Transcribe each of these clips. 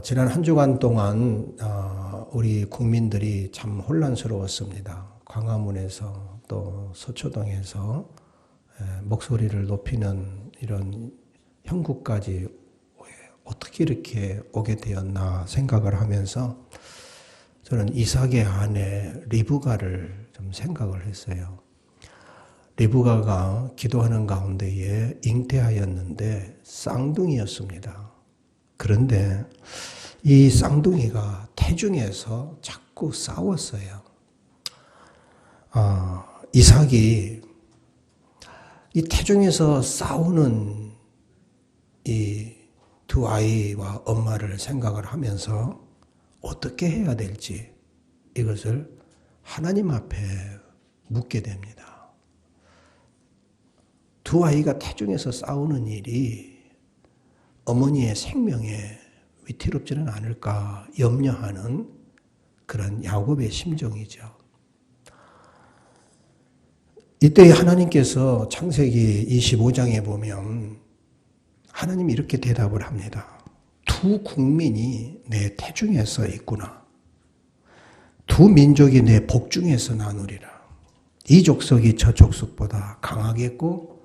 지난 한 주간 동안 우리 국민들이 참 혼란스러웠습니다. 광화문에서 또 서초동에서 목소리를 높이는 이런 형국까지 어떻게 이렇게 오게 되었나 생각을 하면서 저는 이삭의 아내 리브가를 좀 생각을 했어요. 리브가가 기도하는 가운데에 잉태하였는데 쌍둥이였습니다. 그런데 이 쌍둥이가 태중에서 자꾸 싸웠어요. 이삭이 이 태중에서 싸우는 이 두 아이와 엄마를 생각을 하면서 어떻게 해야 될지 이것을 하나님 앞에 묻게 됩니다. 두 아이가 태중에서 싸우는 일이 어머니의 생명에 위태롭지는 않을까 염려하는 그런 야곱의 심정이죠. 이때 하나님께서 창세기 25장에 보면 하나님이 이렇게 대답을 합니다. 두 국민이 내 태중에서 있구나. 두 민족이 내 복중에서 나누리라. 이 족속이 저 족속보다 강하겠고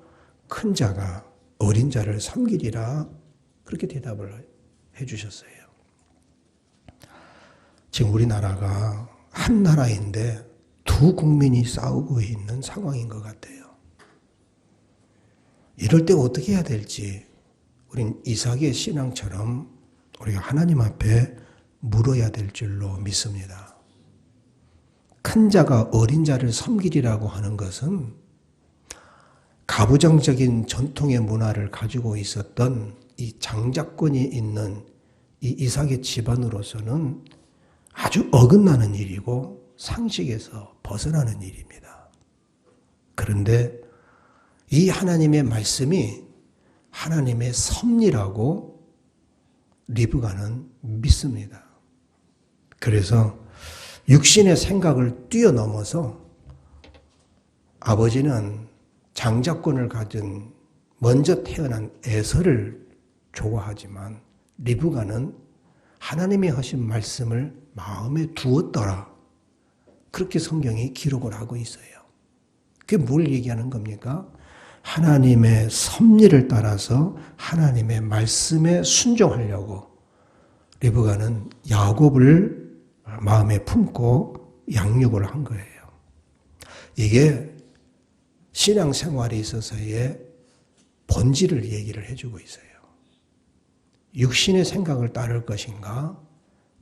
큰 자가 어린 자를 섬기리라. 그렇게 대답을 해 주셨어요. 지금 우리나라가 한 나라인데 두 국민이 싸우고 있는 상황인 것 같아요. 이럴 때 어떻게 해야 될지 우린 이삭의 신앙처럼 우리가 하나님 앞에 물어야 될 줄로 믿습니다. 큰 자가 어린 자를 섬기리라고 하는 것은 가부장적인 전통의 문화를 가지고 있었던 이 장자권이 있는 이 이삭의 집안으로서는 아주 어긋나는 일이고 상식에서 벗어나는 일입니다. 그런데 이 하나님의 말씀이 하나님의 섭리라고 리브가는 믿습니다. 그래서 육신의 생각을 뛰어넘어서 아버지는 장자권을 가진 먼저 태어난 에서를 좋아하지만 리브가는 하나님이 하신 말씀을 마음에 두었더라. 그렇게 성경이 기록을 하고 있어요. 그게 뭘 얘기하는 겁니까? 하나님의 섭리를 따라서 하나님의 말씀에 순종하려고 리브가는 야곱을 마음에 품고 양육을 한 거예요. 이게 신앙생활에 있어서의 본질을 얘기를 해주고 있어요. 육신의 생각을 따를 것인가,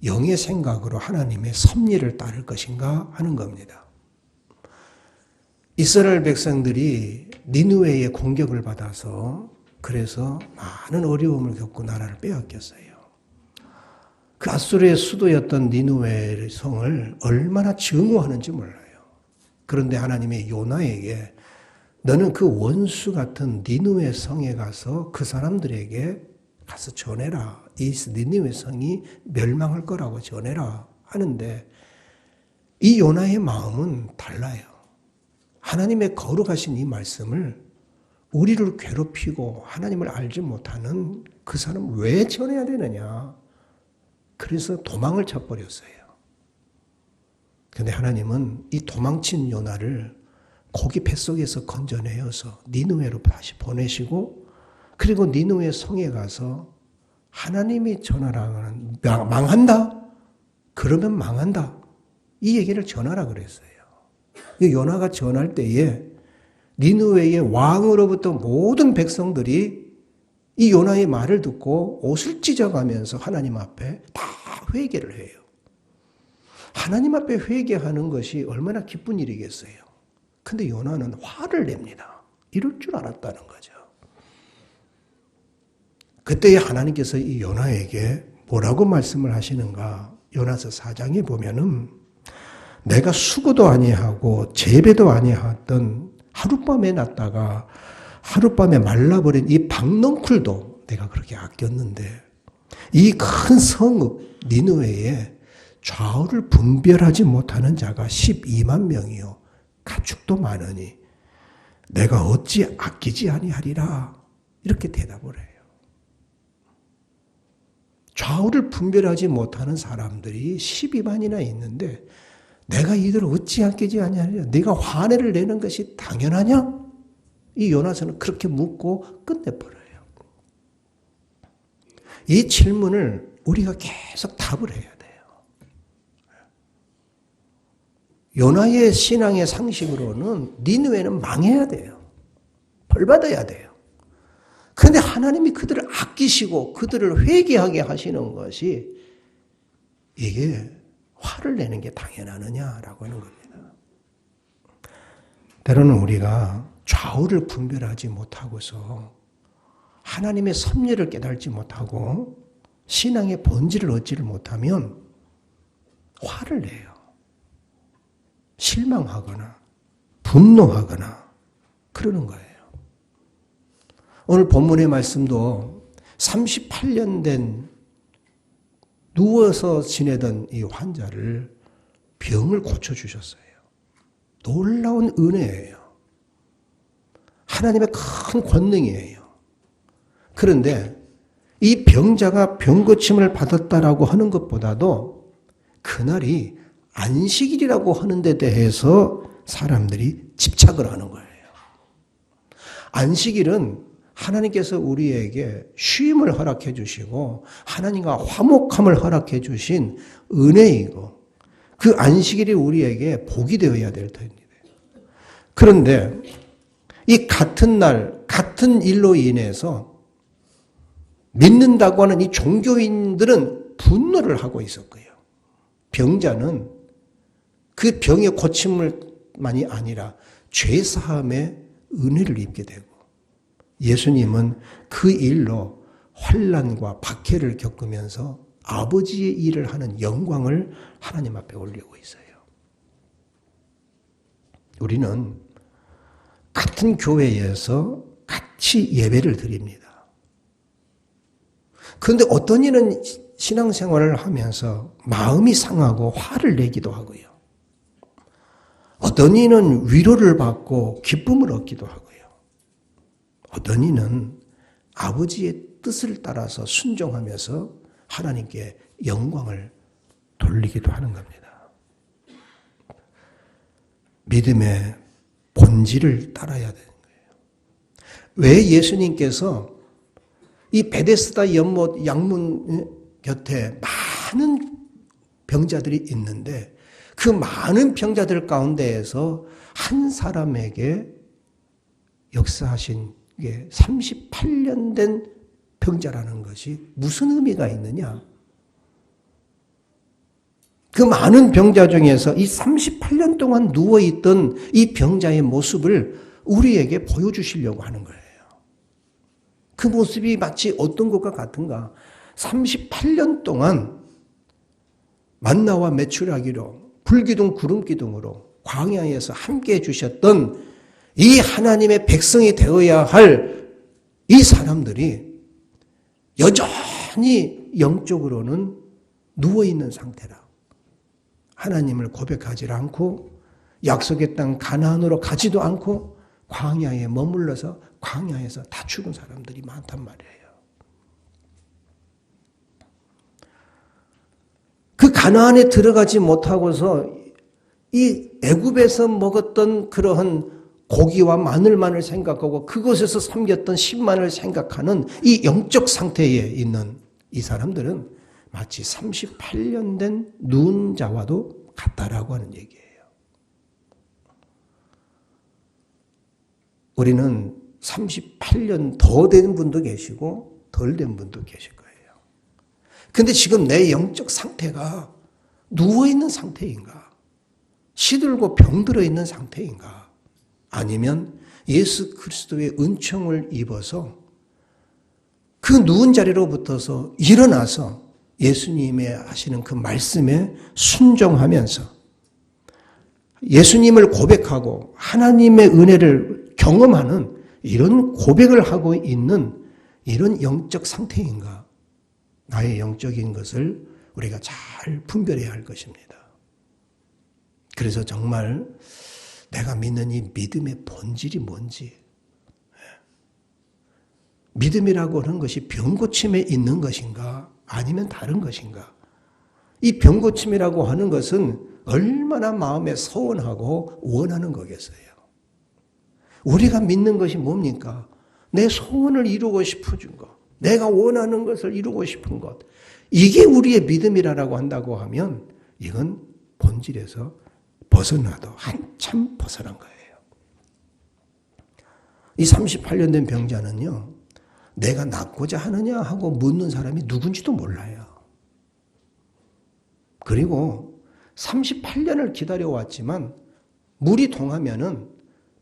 영의 생각으로 하나님의 섭리를 따를 것인가 하는 겁니다. 이스라엘 백성들이 니느웨의 공격을 받아서 그래서 많은 어려움을 겪고 나라를 빼앗겼어요. 그 아수르의 수도였던 니느웨의 성을 얼마나 증오하는지 몰라요. 그런데 하나님의 요나에게 너는 그 원수 같은 니느웨 성에 가서 그 사람들에게 가서 전해라. 이 니느웨 성이 멸망할 거라고 전해라 하는데 이 요나의 마음은 달라요. 하나님의 거룩하신 이 말씀을 우리를 괴롭히고 하나님을 알지 못하는 그 사람 왜 전해야 되느냐. 그래서 도망을 쳐버렸어요. 그런데 하나님은 이 도망친 요나를 고기 뱃속에서 건져내어서 니느웨로 다시 보내시고 그리고 니느웨 성에 가서 하나님이 전하라는 망한다? 그러면 망한다. 이 얘기를 전하라 그랬어요. 요나가 전할 때에 니느웨의 왕으로부터 모든 백성들이 이 요나의 말을 듣고 옷을 찢어가면서 하나님 앞에 다 회개를 해요. 하나님 앞에 회개하는 것이 얼마나 기쁜 일이겠어요. 근데 요나는 화를 냅니다. 이럴 줄 알았다는 거죠. 그때 하나님께서 이 요나에게 뭐라고 말씀을 하시는가? 요나서 4장에 보면은 내가 수고도 아니하고 재배도 아니하던 하룻밤에 났다가 하룻밤에 말라버린 이 박넝쿨도 내가 그렇게 아꼈는데 이 큰 성읍 니느웨에 좌우를 분별하지 못하는 자가 12만 명이요 가축도 많으니 내가 어찌 아끼지 아니하리라 이렇게 대답을 해요. 좌우를 분별하지 못하는 사람들이 12만이나 있는데 내가 이들을 어찌하겠지 아니하냐? 네가 화내를 내는 것이 당연하냐? 이 요나서는 그렇게 묻고 끝내버려요. 이 질문을 우리가 계속 답을 해야 돼요. 요나의 신앙의 상식으로는 니느웨는 망해야 돼요. 벌 받아야 돼요. 그런데 하나님이 그들을 아끼시고 그들을 회개하게 하시는 것이 이게 화를 내는 게 당연하느냐라고 하는 겁니다. 때로는 우리가 좌우를 분별하지 못하고서 하나님의 섭리를 깨달지 못하고 신앙의 본질을 얻지를 못하면 화를 내요. 실망하거나 분노하거나 그러는 거예요. 오늘 본문의 말씀도 38년 된 누워서 지내던 이 환자를 병을 고쳐주셨어요. 놀라운 은혜예요. 하나님의 큰 권능이에요. 그런데 이 병자가 병고침을 받았다라고 하는 것보다도 그날이 안식일이라고 하는 데 대해서 사람들이 집착을 하는 거예요. 안식일은 하나님께서 우리에게 쉼을 허락해 주시고 하나님과 화목함을 허락해 주신 은혜이고 그 안식일이 우리에게 복이 되어야 될 터입니다. 그런데 이 같은 날 같은 일로 인해서 믿는다고 하는 이 종교인들은 분노를 하고 있었고요. 병자는 그 병의 고침을만이 아니라 죄사함의 은혜를 입게 되고 예수님은 그 일로 환난과 박해를 겪으면서 아버지의 일을 하는 영광을 하나님 앞에 올리고 있어요. 우리는 같은 교회에서 같이 예배를 드립니다. 그런데 어떤 이는 신앙생활을 하면서 마음이 상하고 화를 내기도 하고요. 어떤 이는 위로를 받고 기쁨을 얻기도 하고요. 어떤 이는 아버지의 뜻을 따라서 순종하면서 하나님께 영광을 돌리기도 하는 겁니다. 믿음의 본질을 따라야 되는 거예요. 왜 예수님께서 이 베데스다 연못 양문 곁에 많은 병자들이 있는데 그 많은 병자들 가운데에서 한 사람에게 역사하신 게 38년 된 병자라는 것이 무슨 의미가 있느냐? 그 많은 병자 중에서 이 38년 동안 누워있던 이 병자의 모습을 우리에게 보여주시려고 하는 거예요. 그 모습이 마치 어떤 것과 같은가? 38년 동안 만나와 메추라기로 불기둥 구름기둥으로 광야에서 함께해 주셨던 이 하나님의 백성이 되어야 할 이 사람들이 여전히 영적으로는 누워있는 상태라. 하나님을 고백하지 않고 약속의 땅 가나안으로 가지도 않고 광야에 머물러서 광야에서 다 죽은 사람들이 많단 말이에요. 그 가나안에 들어가지 못하고서 이 애굽에서 먹었던 그러한 고기와 마늘만을 생각하고 그곳에서 섬겼던 신만을 생각하는 이 영적 상태에 있는 이 사람들은 마치 38년 된 누운 자와도 같다라고 하는 얘기예요. 우리는 38년 더 된 분도 계시고 덜 된 분도 계실 거예요. 근데 지금 내 영적 상태가 누워있는 상태인가? 시들고 병들어 있는 상태인가? 아니면 예수 그리스도의 은총을 입어서 그 누운 자리로부터서 일어나서 예수님의 하시는 그 말씀에 순종하면서 예수님을 고백하고 하나님의 은혜를 경험하는 이런 고백을 하고 있는 이런 영적 상태인가? 나의 영적인 것을 우리가 잘 분별해야 할 것입니다. 그래서 정말 내가 믿는 이 믿음의 본질이 뭔지, 믿음이라고 하는 것이 병고침에 있는 것인가 아니면 다른 것인가? 이 병고침이라고 하는 것은 얼마나 마음에 서운하고 원하는 거겠어요. 우리가 믿는 것이 뭡니까? 내 소원을 이루고 싶어진 것, 내가 원하는 것을 이루고 싶은 것, 이게 우리의 믿음이라고 한다고 하면 이건 본질에서 벗어나도 한참 벗어난 거예요. 이 38년 된 병자는요, 내가 낫고자 하느냐 하고 묻는 사람이 누군지도 몰라요. 그리고 38년을 기다려왔지만 물이 동하면은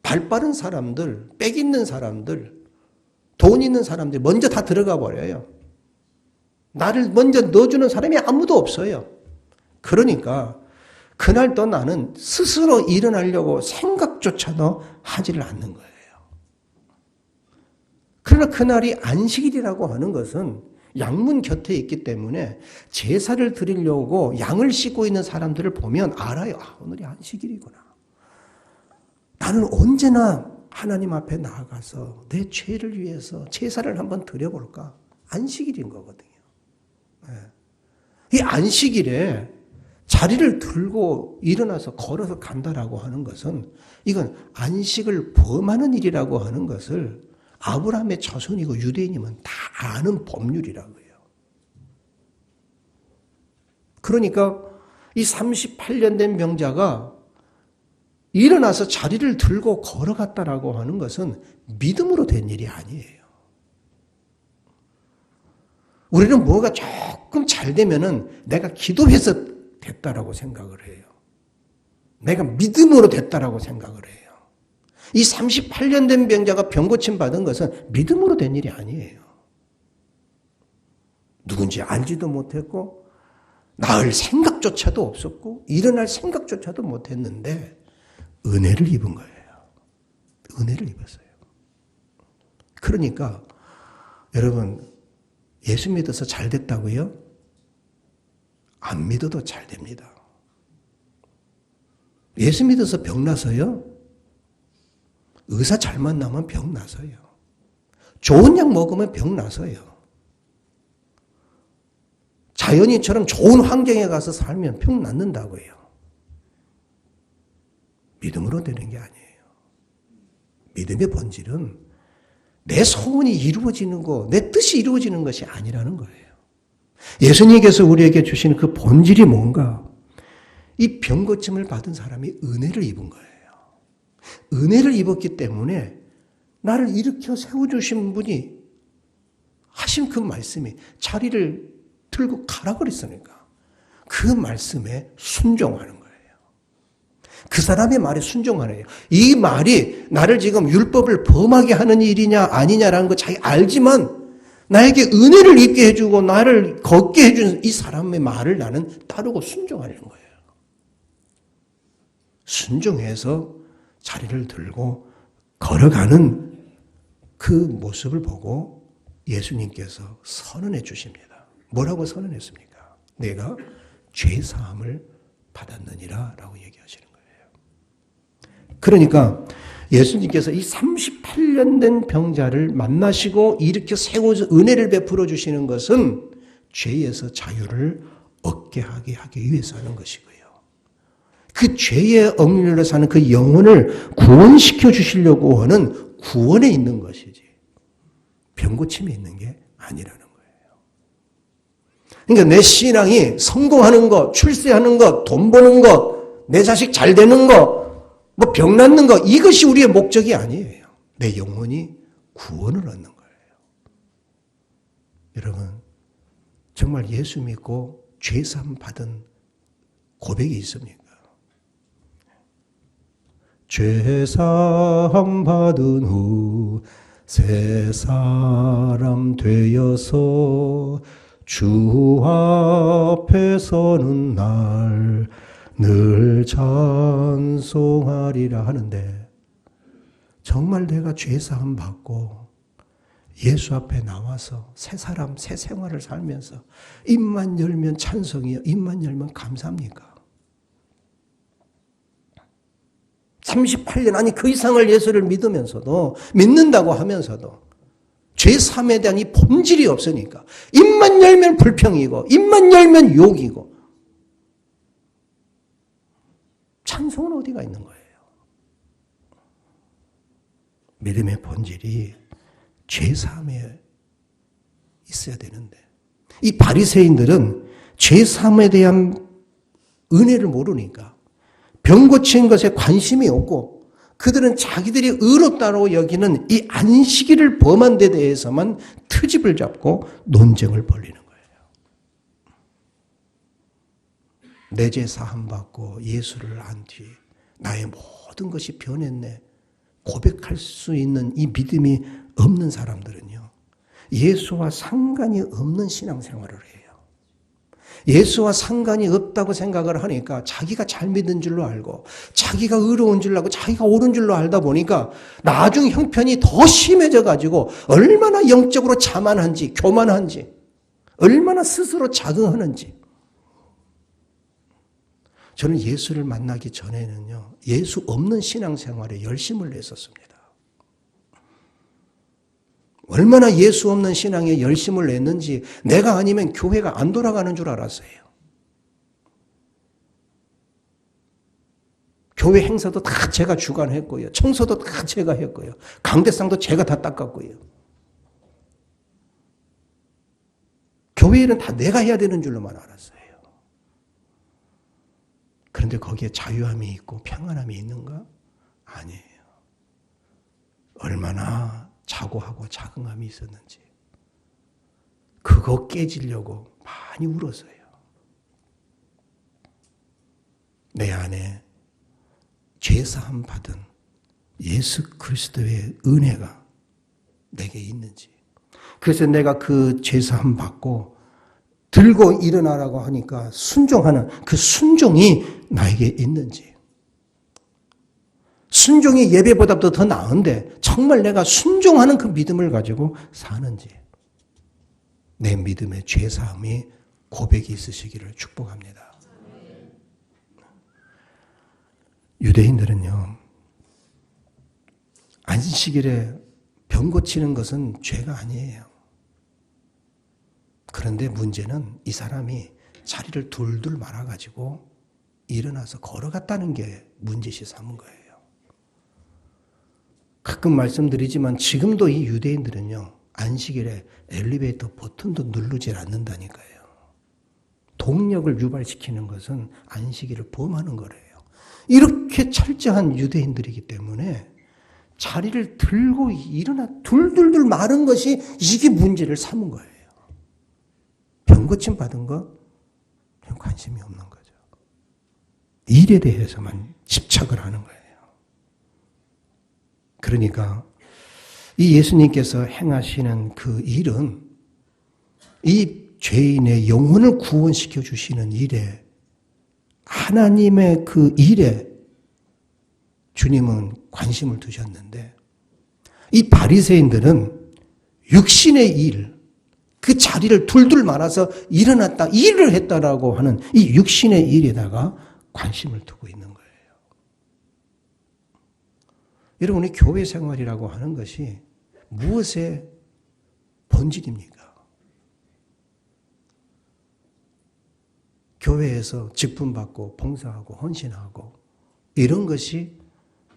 발 빠른 사람들, 빽 있는 사람들, 돈 있는 사람들 먼저 다 들어가 버려요. 나를 먼저 넣어주는 사람이 아무도 없어요. 그러니까 그날 또 나는 스스로 일어나려고 생각조차도 하지를 않는 거예요. 그러나 그날이 안식일이라고 하는 것은 양문 곁에 있기 때문에 제사를 드리려고 양을 씻고 있는 사람들을 보면 알아요. 아, 오늘이 안식일이구나. 나는 언제나 하나님 앞에 나아가서 내 죄를 위해서 제사를 한번 드려볼까? 안식일인 거거든요. 이 안식일에 자리를 들고 일어나서 걸어서 간다라고 하는 것은 이건 안식을 범하는 일이라고 하는 것을 아브라함의 자손이고 유대인이면 다 아는 법률이라고요. 그러니까 이 38년 된 병자가 일어나서 자리를 들고 걸어갔다라고 하는 것은 믿음으로 된 일이 아니에요. 우리는 뭐가 조금 잘 되면은 내가 기도해서 됐다라고 생각을 해요. 내가 믿음으로 됐다라고 생각을 해요. 이 38년 된 병자가 병고침 받은 것은 믿음으로 된 일이 아니에요. 누군지 알지도 못했고 나을 생각조차도 없었고 일어날 생각조차도 못했는데 은혜를 입은 거예요. 은혜를 입었어요. 그러니까 여러분 예수 믿어서 잘 됐다고요? 안 믿어도 잘 됩니다. 예수 믿어서 병 나서요? 의사 잘 만나면 병 나서요. 좋은 약 먹으면 병 나서요. 자연인처럼 좋은 환경에 가서 살면 병 낫는다고요. 믿음으로 되는 게 아니에요. 믿음의 본질은 내 소원이 이루어지는 거, 내 뜻이 이루어지는 것이 아니라는 거예요. 예수님께서 우리에게 주신 그 본질이 뭔가? 이 병고침을 받은 사람이 은혜를 입은 거예요. 은혜를 입었기 때문에 나를 일으켜 세워주신 분이 하신 그 말씀이 자리를 들고 가라 그랬으니까 그 말씀에 순종하는 거예요. 그 사람의 말에 순종하는 거예요. 이 말이 나를 지금 율법을 범하게 하는 일이냐 아니냐라는 거 자기 알지만 나에게 은혜를 입게 해주고 나를 걷게 해준 이 사람의 말을 나는 따르고 순종하는 거예요. 순종해서 자리를 들고 걸어가는 그 모습을 보고 예수님께서 선언해 주십니다. 뭐라고 선언했습니까? 내가 죄사함을 받았느니라 라고 얘기하시는 거예요. 그러니까 예수님께서 이 38년 된 병자를 만나시고 일으켜 세워서 은혜를 베풀어 주시는 것은 죄에서 자유를 얻게 하기 위해서 하는 것이고요. 그 죄에 억눌려 사는 그 영혼을 구원시켜 주시려고 하는 구원에 있는 것이지 병고침에 있는 게 아니라는 거예요. 그러니까 내 신앙이 성공하는 것, 출세하는 것, 돈 버는 것, 내 자식 잘 되는 것, 뭐 병 낫는 것, 이것이 우리의 목적이 아니에요. 내 영혼이 구원을 얻는 거예요. 여러분, 정말 예수 믿고 죄사함 받은 고백이 있습니까? 죄사함 받은 후 새 사람 되어서 주 앞에 서는 날 늘 찬송하리라 하는데 정말 내가 죄사함 받고 예수 앞에 나와서 새 사람, 새 생활을 살면서 입만 열면 찬송이요, 입만 열면 감사합니까? 38년 아니 그 이상을 예수를 믿으면서도 믿는다고 하면서도 제3에 대한 이 본질이 없으니까. 입만 열면 불평이고 입만 열면 욕이고. 찬송은 어디가 있는 거예요? 믿음의 본질이 제3에 있어야 되는데 이 바리새인들은 제3에 대한 은혜를 모르니까 병 고치는 것에 관심이 없고 그들은 자기들이 의롭다고 여기는 이 안식일을 범한 데 대해서만 트집을 잡고 논쟁을 벌이는 거예요. 내 죄 사함 받고 예수를 안 뒤에 나의 모든 것이 변했네. 고백할 수 있는 이 믿음이 없는 사람들은요. 예수와 상관이 없는 신앙생활을 해요. 예수와 상관이 없다고 생각을 하니까 자기가 잘 믿은 줄로 알고 자기가 의로운 줄로 알고 자기가 옳은 줄로 알다 보니까 나중 형편이 더 심해져 가지고 얼마나 영적으로 자만한지 교만한지 얼마나 스스로 자긍하는지. 저는 예수를 만나기 전에는요. 예수 없는 신앙생활에 열심을 냈었습니다. 얼마나 예수 없는 신앙에 열심을 냈는지 내가 아니면 교회가 안 돌아가는 줄 알았어요. 교회 행사도 다 제가 주관했고요. 청소도 다 제가 했고요. 강대상도 제가 다 닦았고요. 교회 일은 다 내가 해야 되는 줄로만 알았어요. 그런데 거기에 자유함이 있고 평안함이 있는가? 아니에요. 얼마나 자고하고 자긍함이 있었는지 그거 깨지려고 많이 울었어요. 내 안에 죄사함 받은 예수 그리스도의 은혜가 내게 있는지. 그래서 내가 그 죄사함 받고 들고 일어나라고 하니까 순종하는 그 순종이 나에게 있는지. 순종이 예배보다도 더 나은데 정말 내가 순종하는 그 믿음을 가지고 사는지. 내 믿음의 죄사함이 고백이 있으시기를 축복합니다. 유대인들은요. 안식일에 병 고치는 것은 죄가 아니에요. 그런데 문제는 이 사람이 자리를 둘둘 말아가지고 일어나서 걸어갔다는 게 문제시 삼은 거예요. 가끔 말씀드리지만 지금도 이 유대인들은요. 안식일에 엘리베이터 버튼도 누르질 않는다니까요. 동력을 유발시키는 것은 안식일을 범하는 거래요. 이렇게 철저한 유대인들이기 때문에 자리를 들고 일어나 둘둘둘 마른 것이 이게 문제를 삼은 거예요. 병 고침 받은 거 관심이 없는 거죠. 일에 대해서만 집착을 하는 거예요. 그러니까 이 예수님께서 행하시는 그 일은 이 죄인의 영혼을 구원시켜 주시는 일에 하나님의 그 일에 주님은 관심을 두셨는데 이 바리새인들은 육신의 일, 그 자리를 둘둘 말아서 일어났다, 일을 했다라고 하는 이 육신의 일에다가 관심을 두고 있는 거예요. 여러분이 교회 생활이라고 하는 것이 무엇의 본질입니까? 교회에서 직분받고 봉사하고 헌신하고 이런 것이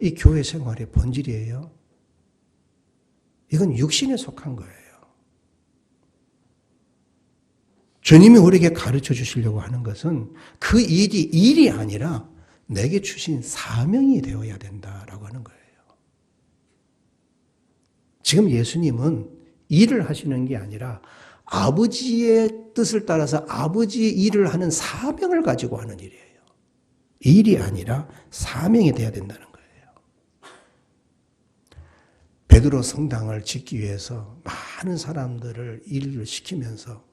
이 교회 생활의 본질이에요. 이건 육신에 속한 거예요. 주님이 우리에게 가르쳐 주시려고 하는 것은 그 일이 아니라 내게 주신 사명이 되어야 된다라고 하는 거예요. 지금 예수님은 일을 하시는 게 아니라 아버지의 뜻을 따라서 아버지의 일을 하는 사명을 가지고 하는 일이에요. 일이 아니라 사명이 돼야 된다는 거예요. 베드로 성당을 짓기 위해서 많은 사람들을 일을 시키면서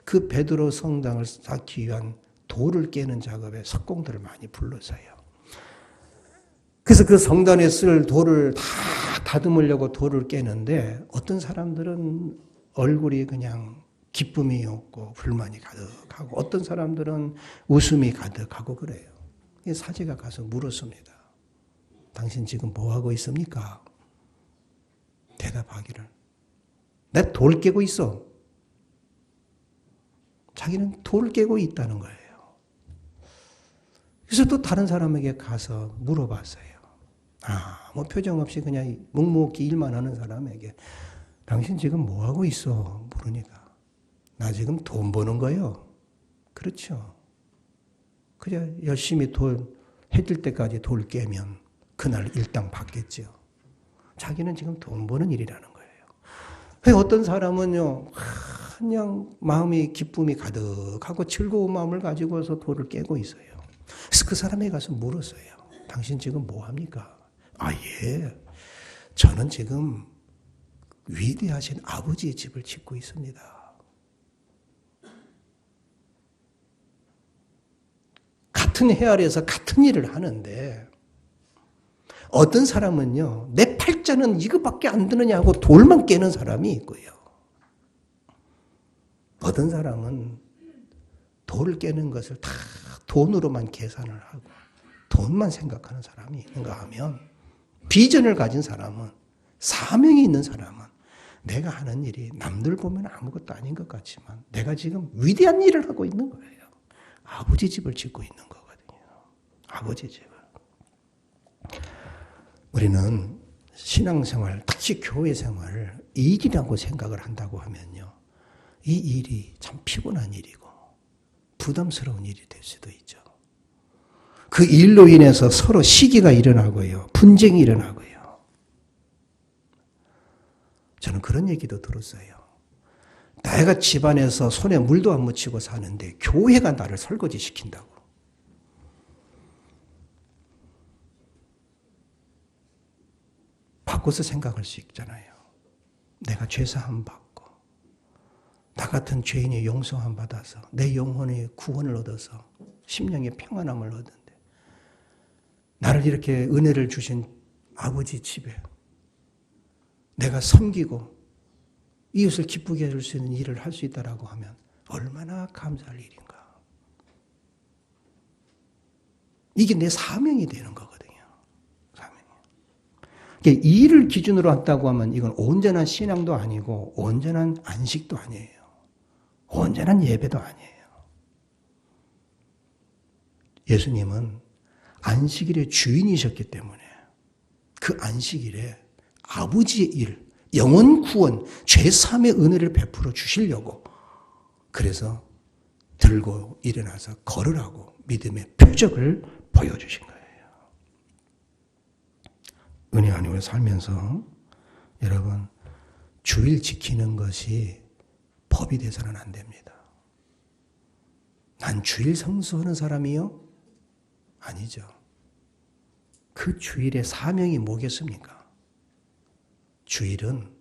그 베드로 성당을 쌓기 위한 돌을 깨는 작업에 석공들을 많이 불렀어요. 그래서 그 성단에 쓸 돌을 다 다듬으려고 돌을 깨는데 어떤 사람들은 얼굴이 그냥 기쁨이 없고 불만이 가득하고 어떤 사람들은 웃음이 가득하고 그래요. 사제가 가서 물었습니다. 당신 지금 뭐 하고 있습니까? 대답하기를 내 돌 깨고 있어. 자기는 돌 깨고 있다는 거예요. 그래서 또 다른 사람에게 가서 물어봤어요. 뭐 표정 없이 그냥 묵묵히 일만 하는 사람에게 당신 지금 뭐 하고 있어? 물으니까 나 지금 돈 버는 거요. 그렇죠. 그냥 열심히 해 뜰 때까지 돌 깨면 그날 일당 받겠죠. 자기는 지금 돈 버는 일이라는 거예요. 어떤 사람은요, 그냥 마음이 기쁨이 가득하고 즐거운 마음을 가지고서 돌을 깨고 있어요. 그래서 그 사람에게 가서 물었어요. 당신 지금 뭐 합니까? 예. 저는 지금 위대하신 아버지의 집을 짓고 있습니다. 같은 해 아래에서 같은 일을 하는데 어떤 사람은요, 내 팔자는 이거밖에 안 드느냐고 돌만 깨는 사람이 있고요. 어떤 사람은 돌을 깨는 것을 다 돈으로만 계산을 하고 돈만 생각하는 사람이 있는가 하면 비전을 가진 사람은 사명이 있는 사람은 내가 하는 일이 남들 보면 아무것도 아닌 것 같지만 내가 지금 위대한 일을 하고 있는 거예요. 아버지 집을 짓고 있는 거거든요. 아버지 집을. 우리는 신앙생활, 특히 교회생활을 일이라고 생각을 한다고 하면요. 이 일이 참 피곤한 일이고 부담스러운 일이 될 수도 있죠. 그 일로 인해서 서로 시기가 일어나고요. 분쟁이 일어나고요. 저는 그런 얘기도 들었어요. 내가 집안에서 손에 물도 안 묻히고 사는데 교회가 나를 설거지 시킨다고. 바꿔서 생각할 수 있잖아요. 내가 죄사함 받고 나 같은 죄인의 용서함 받아서 내 영혼의 구원을 얻어서 심령의 평안함을 얻은데 나를 이렇게 은혜를 주신 아버지 집에 내가 섬기고 이웃을 기쁘게 해줄 수 있는 일을 할 수 있다라고 하면 얼마나 감사할 일인가. 이게 내 사명이 되는 거거든요. 사명이. 이 일을 기준으로 한다고 하면 이건 온전한 신앙도 아니고 온전한 안식도 아니에요. 온전한 예배도 아니에요. 예수님은 안식일의 주인이셨기 때문에 그 안식일에 아버지의 일, 영혼 구원, 죄사함의 은혜를 베풀어 주시려고 그래서 들고 일어나서 걸으라고 믿음의 표적을 보여주신 거예요. 은혜 안에 살면서 여러분 주일 지키는 것이 법이 돼서는 안 됩니다. 난 주일 성수하는 사람이요? 아니죠. 그 주일의 사명이 뭐겠습니까? 주일은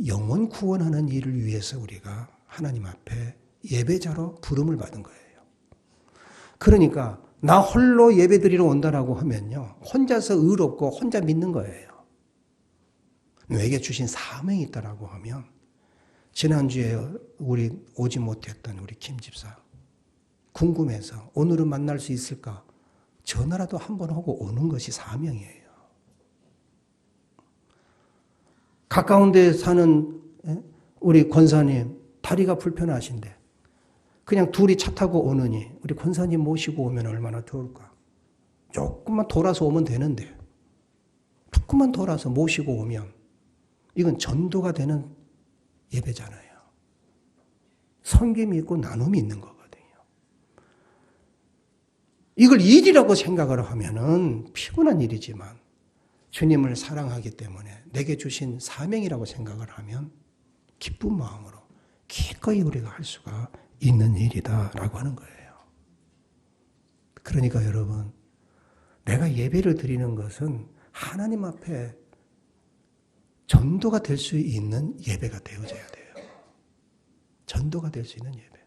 영혼 구원하는 일을 위해서 우리가 하나님 앞에 예배자로 부름을 받은 거예요. 그러니까 나 홀로 예배드리러 온다라고 하면요. 혼자서 의롭고 혼자 믿는 거예요. 내게 주신 사명이 있다라고 하면 지난주에 우리 오지 못했던 우리 김 집사 궁금해서 오늘은 만날 수 있을까? 전화라도 한번 하고 오는 것이 사명이에요. 가까운 데 사는 우리 권사님 다리가 불편하신데 그냥 둘이 차 타고 오느니 우리 권사님 모시고 오면 얼마나 좋을까. 조금만 돌아서 오면 되는데 조금만 돌아서 모시고 오면 이건 전도가 되는 예배잖아요. 섬김이 있고 나눔이 있는 거거든요. 이걸 일이라고 생각을 하면은 피곤한 일이지만 주님을 사랑하기 때문에 내게 주신 사명이라고 생각을 하면 기쁜 마음으로 기꺼이 우리가 할 수가 있는 일이다라고 하는 거예요. 그러니까 여러분, 내가 예배를 드리는 것은 하나님 앞에 전도가 될 수 있는 예배가 되어져야 돼요. 전도가 될 수 있는 예배.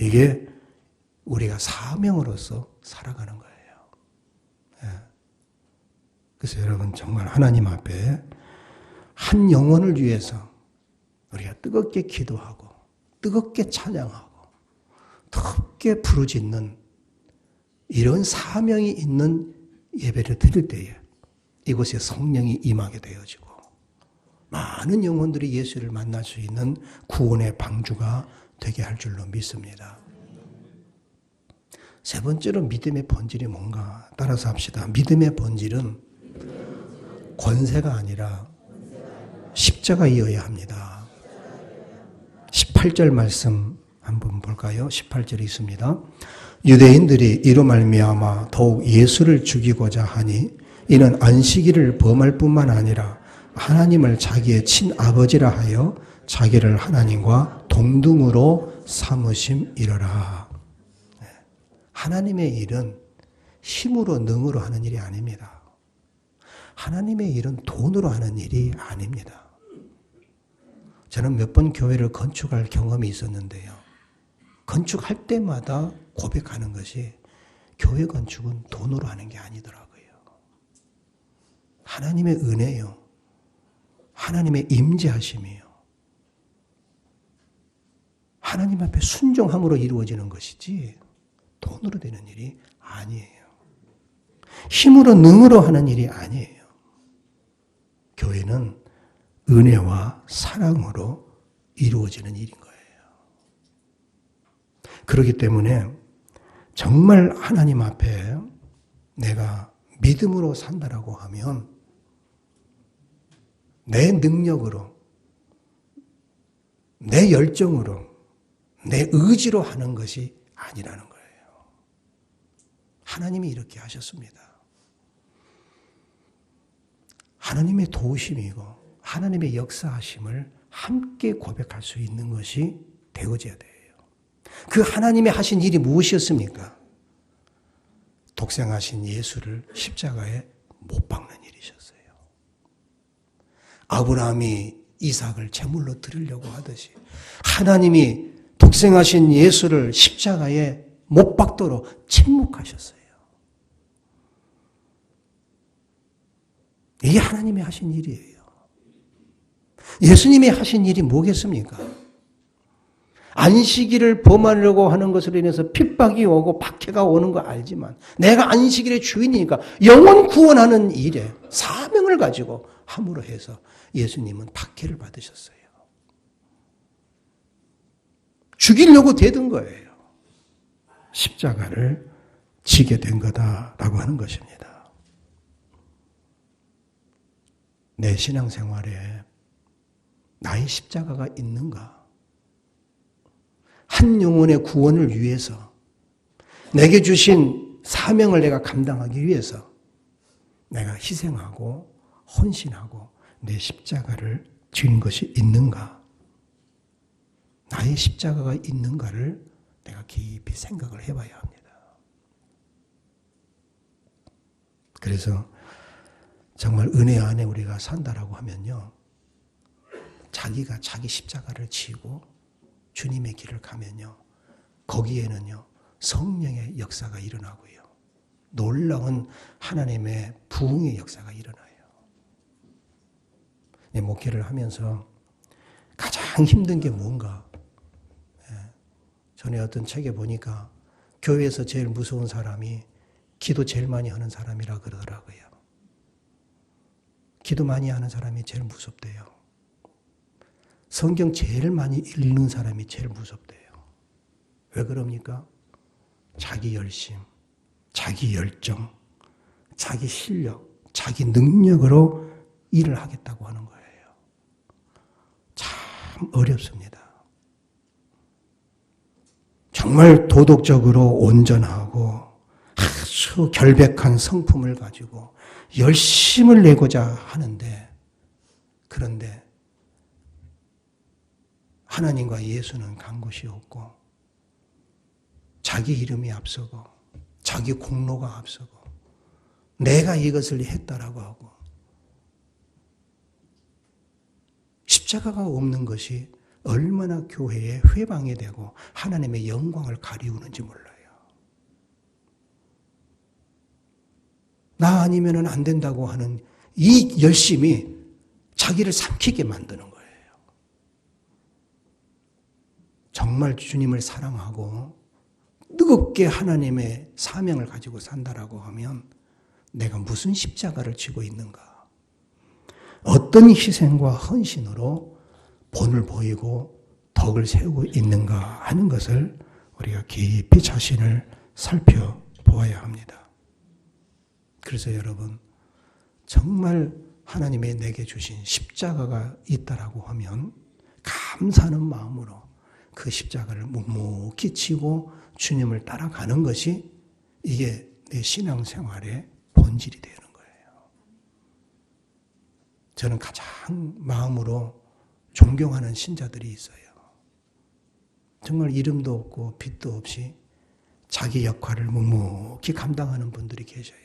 이게 우리가 사명으로서 살아가는 거예요. 그래서 여러분 정말 하나님 앞에 한 영혼을 위해서 우리가 뜨겁게 기도하고 뜨겁게 찬양하고 뜨겁게 부르짖는 이런 사명이 있는 예배를 드릴 때에 이곳에 성령이 임하게 되어지고 많은 영혼들이 예수를 만날 수 있는 구원의 방주가 되게 할 줄로 믿습니다. 세 번째로 믿음의 본질이 뭔가 따라서 합시다. 믿음의 본질은 권세가 아니라 십자가이어야 합니다. 18절 말씀 한번 볼까요? 18절이 있습니다. 유대인들이 이로 말미암아 더욱 예수를 죽이고자 하니 이는 안식일을 범할 뿐만 아니라 하나님을 자기의 친아버지라 하여 자기를 하나님과 동등으로 삼으심이러라. 하나님의 일은 힘으로 능으로 하는 일이 아닙니다. 하나님의 일은 돈으로 하는 일이 아닙니다. 저는 몇 번 교회를 건축할 경험이 있었는데요. 건축할 때마다 고백하는 것이 교회 건축은 돈으로 하는 게 아니더라고요. 하나님의 은혜요. 하나님의 임재하심이요. 하나님 앞에 순종함으로 이루어지는 것이지 돈으로 되는 일이 아니에요. 힘으로 능으로 하는 일이 아니에요. 교회는 은혜와 사랑으로 이루어지는 일인 거예요. 그렇기 때문에 정말 하나님 앞에 내가 믿음으로 산다라고 하면 내 능력으로, 내 열정으로, 내 의지로 하는 것이 아니라는 거예요. 하나님이 이렇게 하셨습니다. 하나님의 도우심이고 하나님의 역사하심을 함께 고백할 수 있는 것이 되어져야 돼요. 그 하나님이 하신 일이 무엇이었습니까? 독생하신 예수를 십자가에 못 박는 일이셨어요. 아브라함이 이삭을 제물로 드리려고 하듯이 하나님이 독생하신 예수를 십자가에 못 박도록 침묵하셨어요. 이게 하나님이 하신 일이에요. 예수님이 하신 일이 뭐겠습니까? 안식일을 범하려고 하는 것으로 인해서 핍박이 오고 박해가 오는 거 알지만 내가 안식일의 주인이니까 영혼 구원하는 일에 사명을 가지고 함으로 해서 예수님은 박해를 받으셨어요. 죽이려고 대든 거예요. 십자가를 지게 된 거다라고 하는 것입니다. 내 신앙생활에 나의 십자가가 있는가? 한 영혼의 구원을 위해서 내게 주신 사명을 내가 감당하기 위해서 내가 희생하고 헌신하고 내 십자가를 지은 것이 있는가? 나의 십자가가 있는가를 내가 깊이 생각을 해봐야 합니다. 그래서 정말 은혜 안에 우리가 산다라고 하면요. 자기가 자기 십자가를 지고 주님의 길을 가면요. 거기에는요. 성령의 역사가 일어나고요. 놀라운 하나님의 부흥의 역사가 일어나요. 목회를 하면서 가장 힘든 게 뭔가? 전에 어떤 책에 보니까 교회에서 제일 무서운 사람이 기도 제일 많이 하는 사람이라 그러더라고요. 기도 많이 하는 사람이 제일 무섭대요. 성경 제일 많이 읽는 사람이 제일 무섭대요. 왜 그럽니까? 자기 열심, 자기 열정, 자기 실력, 자기 능력으로 일을 하겠다고 하는 거예요. 참 어렵습니다. 정말 도덕적으로 온전하고 아주 결백한 성품을 가지고 열심을 내고자 하는데, 그런데 하나님과 예수는 간 곳이 없고 자기 이름이 앞서고 자기 공로가 앞서고 내가 이것을 했다라고 하고 십자가가 없는 것이 얼마나 교회에 회방이 되고 하나님의 영광을 가리우는지 몰라요. 나 아니면 안 된다고 하는 이 열심이 자기를 삼키게 만드는 거예요. 정말 주님을 사랑하고 뜨겁게 하나님의 사명을 가지고 산다라고 하면 내가 무슨 십자가를 지고 있는가? 어떤 희생과 헌신으로 본을 보이고 덕을 세우고 있는가 하는 것을 우리가 깊이 자신을 살펴보아야 합니다. 그래서 여러분, 정말 하나님의 내게 주신 십자가가 있다라고 하면 감사하는 마음으로 그 십자가를 묵묵히 지고 주님을 따라가는 것이 이게 내 신앙생활의 본질이 되는 거예요. 저는 가장 마음으로 존경하는 신자들이 있어요. 정말 이름도 없고 빛도 없이 자기 역할을 묵묵히 감당하는 분들이 계셔요.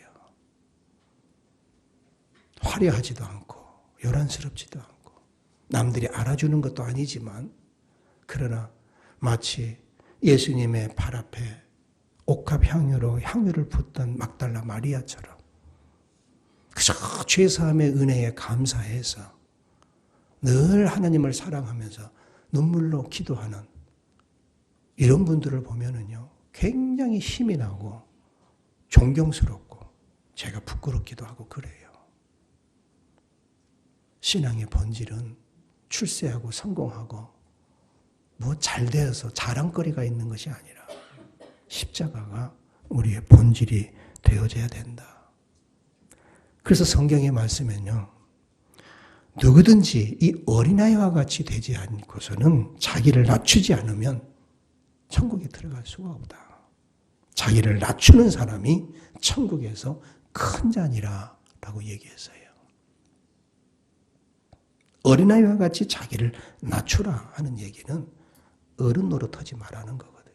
화려하지도 않고 요란스럽지도 않고 남들이 알아주는 것도 아니지만 그러나 마치 예수님의 발 앞에 옥합 향유로 향유를 붓던 막달라 마리아처럼 그저 죄사함의 은혜에 감사해서 늘 하나님을 사랑하면서 눈물로 기도하는 이런 분들을 보면은요, 굉장히 힘이 나고 존경스럽고 제가 부끄럽기도 하고 그래요. 신앙의 본질은 출세하고 성공하고 뭐 잘 되어서 자랑거리가 있는 것이 아니라 십자가가 우리의 본질이 되어져야 된다. 그래서 성경의 말씀에는요, 누구든지 이 어린아이와 같이 되지 않고서는 자기를 낮추지 않으면 천국에 들어갈 수가 없다. 자기를 낮추는 사람이 천국에서 큰 자니라 라고 얘기했어요. 어린아이와 같이 자기를 낮추라 하는 얘기는 어른 노릇하지 말라는 거거든요.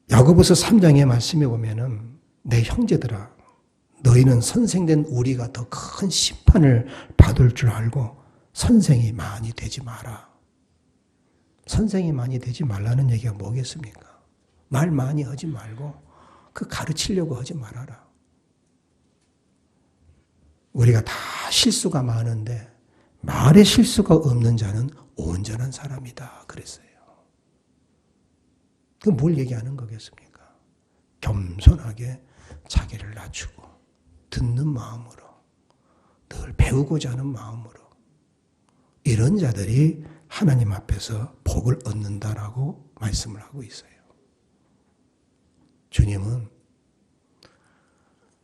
야고보서 3장의 말씀에 보면은 내 형제들아 너희는 선생된 우리가 더 큰 심판을 받을 줄 알고 선생이 많이 되지 마라. 선생이 많이 되지 말라는 얘기가 뭐겠습니까? 말 많이 하지 말고 그 가르치려고 하지 말아라. 우리가 다 실수가 많은데 말에 실수가 없는 자는 온전한 사람이다 그랬어요. 그 뭘 얘기하는 거겠습니까? 겸손하게 자기를 낮추고 듣는 마음으로 늘 배우고자 하는 마음으로 이런 자들이 하나님 앞에서 복을 얻는다라고 말씀을 하고 있어요. 주님은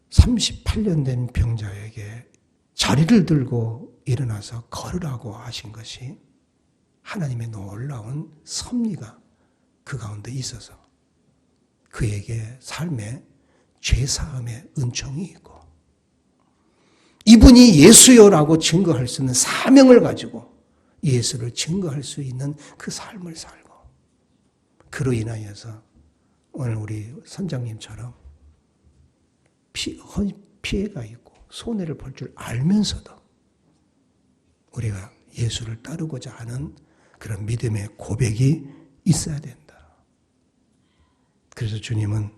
38년 된 병자에게 자리를 들고 일어나서 걸으라고 하신 것이 하나님의 놀라운 섭리가 그 가운데 있어서 그에게 삶에 죄사함의 은총이 있고 이분이 예수요라고 증거할 수 있는 사명을 가지고 예수를 증거할 수 있는 그 삶을 살고 그로 인하여서 오늘 우리 선장님처럼 피해가 있고 손해를 볼 줄 알면서도 우리가 예수를 따르고자 하는 그런 믿음의 고백이 있어야 된다. 그래서 주님은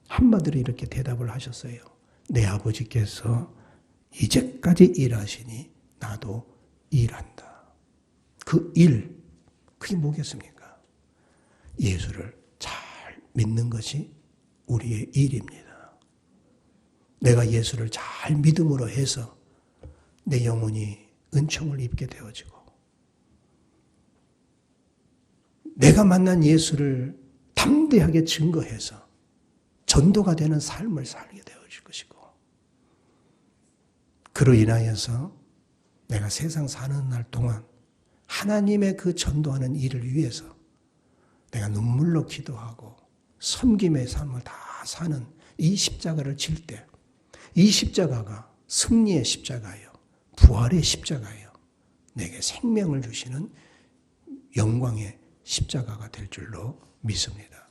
한마디로 이렇게 대답을 하셨어요. 내 아버지께서 이제까지 일하시니 나도 일한다. 그 일, 그게 뭐겠습니까? 예수를 잘 믿는 것이 우리의 일입니다. 내가 예수를 잘 믿음으로 해서 내 영혼이 은총을 입게 되어지고 내가 만난 예수를 담대하게 증거해서 전도가 되는 삶을 살게 되어질 것이고 그로 인하여서 내가 세상 사는 날 동안 하나님의 그 전도하는 일을 위해서 내가 눈물로 기도하고 섬김의 삶을 다 사는 이 십자가를 질 때 이 십자가가 승리의 십자가예요. 부활의 십자가예요. 내게 생명을 주시는 영광의 십자가가 될 줄로 믿습니다.